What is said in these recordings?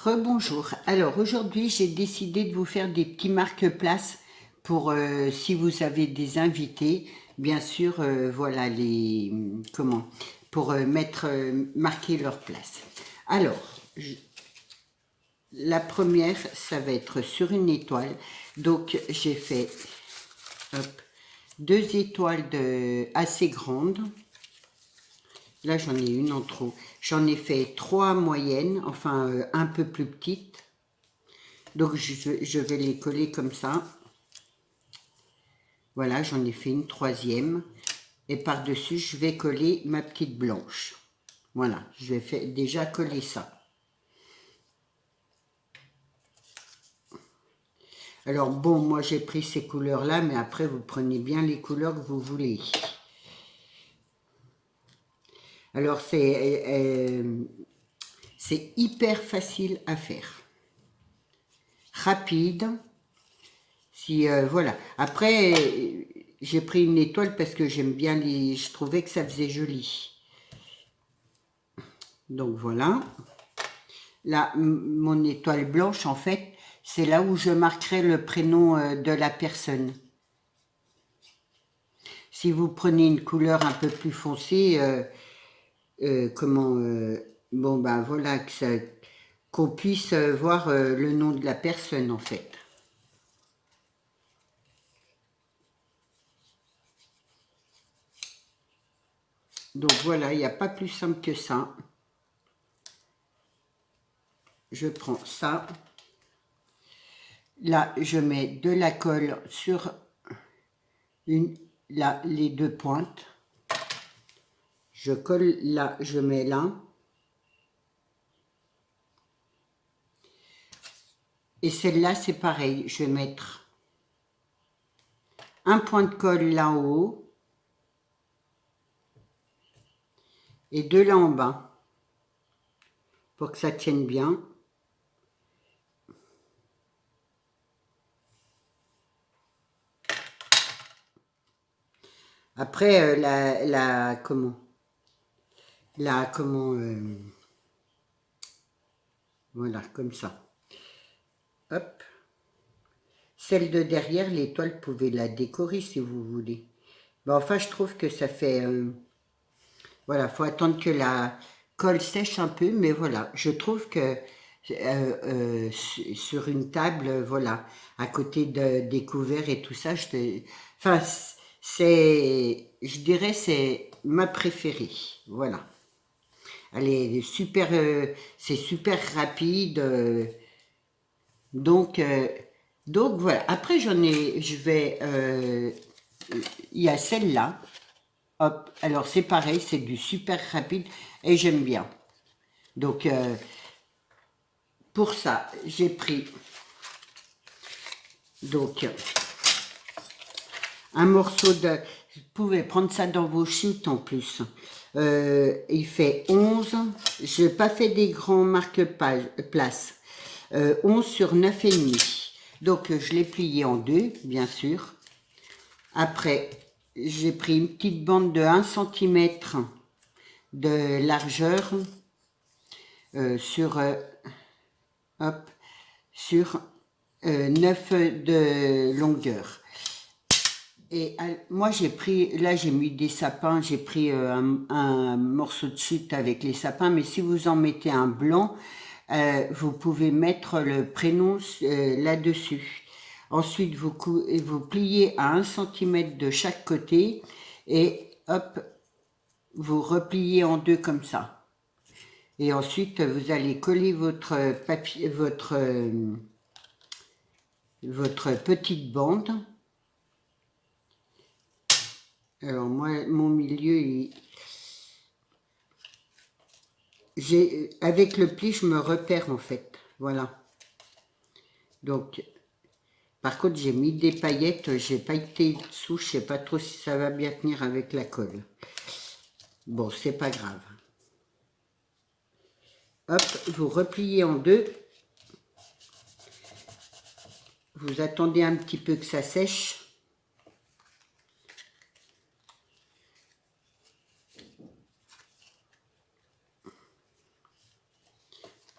Rebonjour. Alors aujourd'hui, j'ai décidé de vous faire des petits marque-places pour si vous avez des invités, bien sûr, voilà les comment pour marquer leur place. Alors, la première, ça va être sur une étoile. Donc j'ai fait hop, 2 étoiles assez grandes. Là, j'en ai une en trop. J'en ai fait 3 moyennes, enfin un peu plus petites. Donc, je vais les coller comme ça. Voilà, j'en ai fait une troisième. Et par-dessus, je vais coller ma petite blanche. Voilà, je vais déjà coller ça. Alors, bon, moi, j'ai pris ces couleurs-là, mais après, vous prenez bien les couleurs que vous voulez. Alors, c'est hyper facile à faire. Rapide. Si, voilà. Après, j'ai pris une étoile parce que j'aime bien les... Je trouvais que ça faisait joli. Donc, voilà. Là, mon étoile blanche, en fait, c'est là où je marquerai le prénom de la personne. Si vous prenez une couleur un peu plus foncée, bon, ben voilà, qu'on puisse voir le nom de la personne, en fait. Donc voilà, il n'y a pas plus simple que ça. Je prends ça. Là, je mets de la colle sur là, les 2 pointes. Je colle là, je mets là. Et celle-là, c'est pareil. Je vais mettre un point de colle là en haut et 2 là en bas pour que ça tienne bien. Après, voilà, comme ça. Hop. Celle de derrière, l'étoile, vous pouvez la décorer si vous voulez. Ben, enfin, je trouve que ça fait... voilà, faut attendre que la colle sèche un peu, mais voilà, je trouve que sur une table, voilà, à côté des couverts et tout ça, enfin, je dirais, c'est ma préférée, voilà. Elle est super, c'est super rapide, donc, donc voilà. Après, il y a celle-là. Hop, alors c'est pareil, c'est du super rapide et j'aime bien. Donc, pour ça, j'ai pris donc un morceau de... Vous pouvez prendre ça dans vos chutes en plus. Il fait 11. Je n'ai pas fait des grands marque-places. 11 sur 9,5. Donc, je l'ai plié en deux, bien sûr. Après, j'ai pris une petite bande de 1 cm de largeur sur, hop, sur 9 de longueur. Et moi j'ai pris, là j'ai mis des sapins, j'ai pris un morceau de chute avec les sapins, mais si vous en mettez un blanc, vous pouvez mettre le prénom là-dessus. Ensuite vous pliez à 1 cm de chaque côté et hop, vous repliez en deux comme ça. Et ensuite vous allez coller votre papier, votre petite bande. Alors moi, mon milieu, avec le pli, je me repère en fait. Voilà. Donc, par contre, j'ai mis des paillettes, j'ai pailleté dessous, je sais pas trop si ça va bien tenir avec la colle. Bon, c'est pas grave. Hop, vous repliez en deux. Vous attendez un petit peu que ça sèche.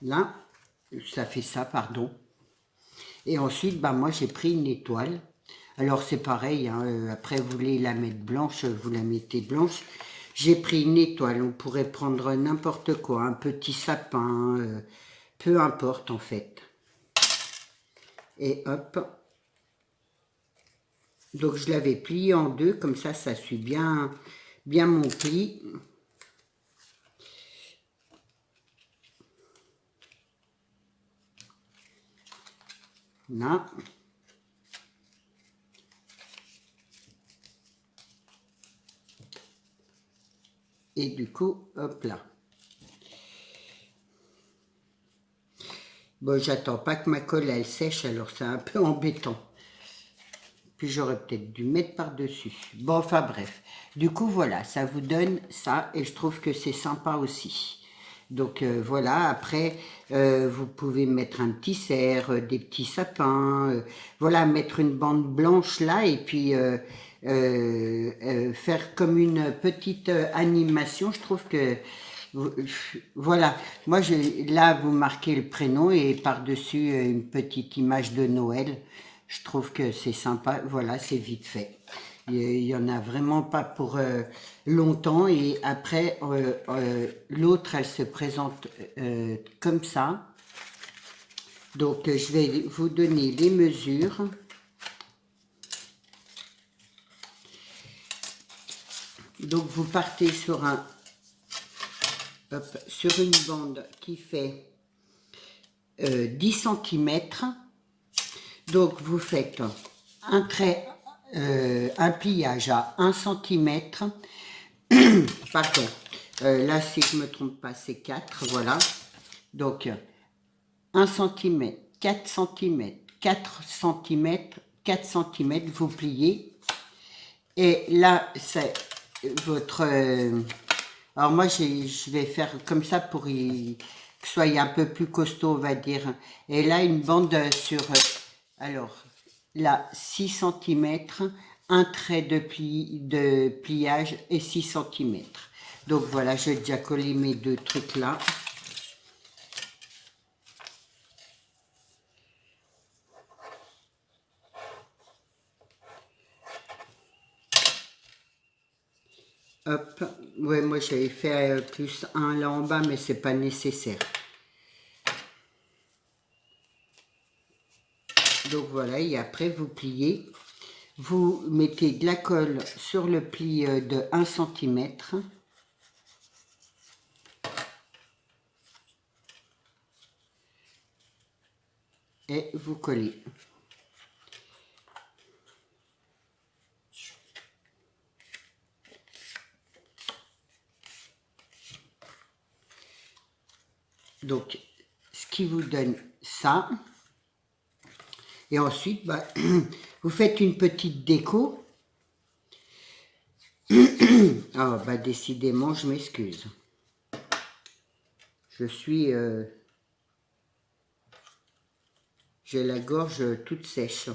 Là, ça fait ça, pardon. Et ensuite, bah, moi, j'ai pris une étoile. Alors, c'est pareil, hein, après, vous voulez la mettre blanche, vous la mettez blanche. J'ai pris une étoile, on pourrait prendre n'importe quoi, un petit sapin, peu importe en fait. Et hop. Donc, je l'avais plié en deux, comme ça suit bien, bien mon pli. Là. Et du coup, hop là. Bon, j'attends pas que ma colle elle sèche, alors c'est un peu embêtant. Puis j'aurais peut-être dû mettre par-dessus. Bon, enfin bref. Du coup, voilà, ça vous donne ça et je trouve que c'est sympa aussi. Donc voilà, après, vous pouvez mettre un petit cerf, des petits sapins, voilà, mettre une bande blanche là et puis faire comme une petite animation. Je trouve que, voilà, moi, là, vous marquez le prénom et par-dessus une petite image de Noël. Je trouve que c'est sympa, voilà, c'est vite fait. Il y en a vraiment pas pour longtemps et après l'autre elle se présente comme ça. Donc je vais vous donner les mesures. Donc vous partez sur sur une bande qui fait 10 cm. Donc vous faites un trait, un pliage à 1 cm. Pardon, là si je ne me trompe pas c'est 4, voilà. Donc 1 cm, 4 cm, 4 cm, 4 cm, vous pliez. Et là c'est votre... alors moi je vais faire comme ça pour que ce soit un peu plus costaud on va dire. Et là une bande sur... alors là 6 cm, un trait de pliage et 6 cm. Donc voilà, j'ai déjà collé mes deux trucs là. Hop, ouais, moi j'avais fait plus un là en bas, mais c'est pas nécessaire. Donc voilà, et après vous pliez. Vous mettez de la colle sur le pli de 1 cm. Et vous collez. Donc, ce qui vous donne ça. Et ensuite, bah, vous faites une petite déco. Ah, bah décidément, je m'excuse. Je suis... j'ai la gorge toute sèche.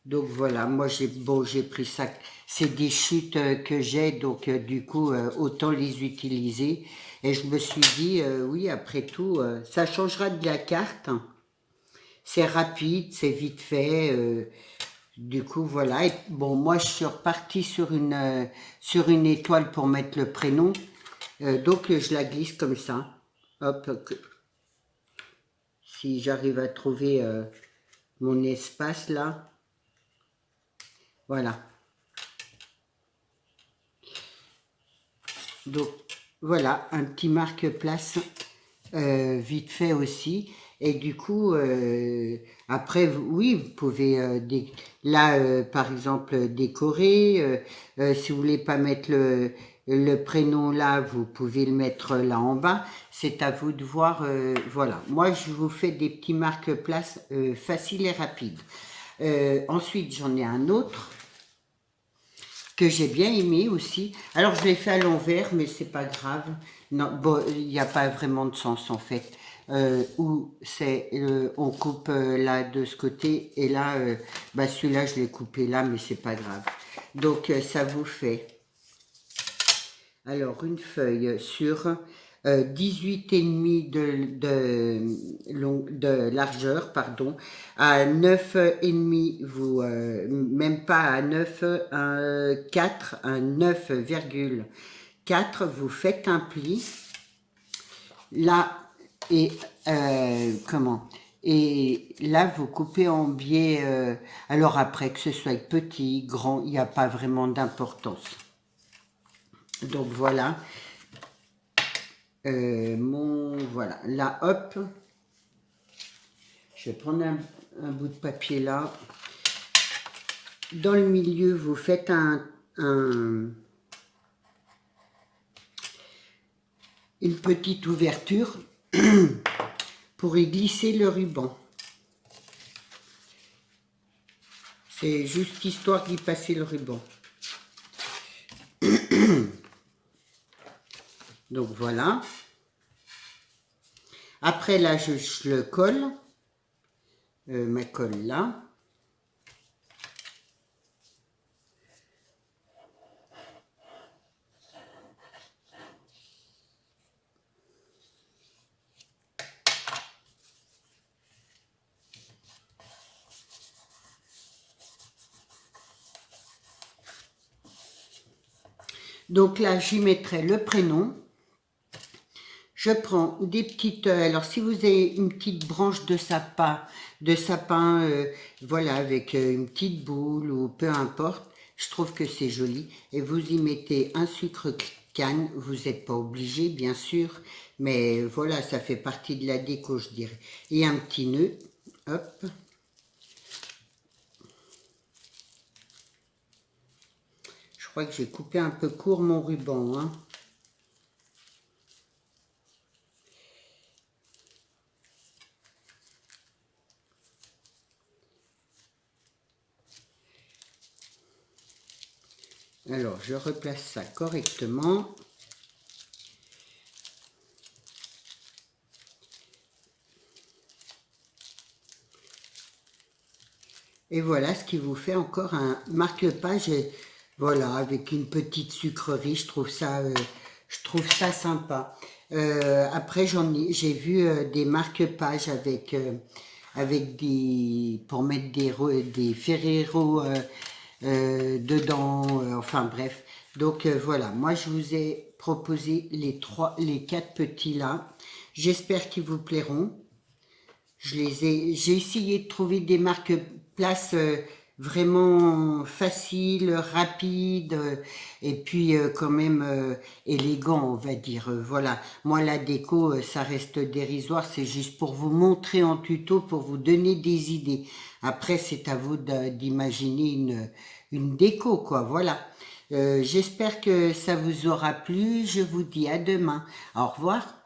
Donc voilà, moi j'ai pris ça, c'est des chutes que j'ai, donc du coup autant les utiliser. Et je me suis dit, oui après tout, ça changera de la carte, c'est rapide, c'est vite fait, du coup voilà. Et bon, moi je suis repartie sur une étoile pour mettre le prénom, donc je la glisse comme ça, hop, si j'arrive à trouver mon espace là. Voilà. Donc voilà, un petit marque-place vite fait aussi. Et du coup, après, oui, vous pouvez, là, par exemple, décorer. Si vous voulez pas mettre le prénom là, vous pouvez le mettre là en bas. C'est à vous de voir. Voilà, moi, je vous fais des petits marque-place faciles et rapides. Ensuite, j'en ai un autre que j'ai bien aimé aussi. Alors, je l'ai fait à l'envers, mais c'est pas grave. Non, bon, il n'y a pas vraiment de sens en fait. Où c'est, on coupe là de ce côté et là, bah celui-là je l'ai coupé là, mais c'est pas grave. Donc ça vous fait alors une feuille sur 18,5 de largeur, pardon, à 9,5, vous, même pas à 9, un 4, un 9,4, vous faites un pli, là, et comment? Et là, vous coupez en biais, alors après, que ce soit petit, grand, il n'y a pas vraiment d'importance. Donc voilà, voilà, là, hop, je vais prendre un bout de papier là. Dans le milieu, vous faites une petite ouverture pour y glisser le ruban. C'est juste histoire d'y passer le ruban. Donc voilà. Après là, je le colle. Ma colle là. Donc là, j'y mettrai le prénom. Je prends des petites... alors, si vous avez une petite branche de sapin, voilà, avec une petite boule ou peu importe, je trouve que c'est joli. Et vous y mettez un sucre canne. Vous n'êtes pas obligé, bien sûr, mais voilà, ça fait partie de la déco, je dirais. Et un petit nœud, hop. Je crois que j'ai coupé un peu court mon ruban, hein. Alors, je replace ça correctement. Et voilà ce qui vous fait encore un marque-page, voilà, avec une petite sucrerie. Je trouve ça sympa. Après, j'ai vu des marque-pages avec pour mettre des Ferrero dedans. Enfin bref. Donc voilà, moi je vous ai proposé les 4 petits là. J'espère qu'ils vous plairont. J'ai essayé de trouver des marque-places vraiment faciles, rapides, et puis quand même élégants, on va dire. Voilà, moi la déco, ça reste dérisoire, c'est juste pour vous montrer en tuto, pour vous donner des idées. Après, c'est à vous d'imaginer une déco, quoi, voilà. J'espère que ça vous aura plu, je vous dis à demain. Au revoir.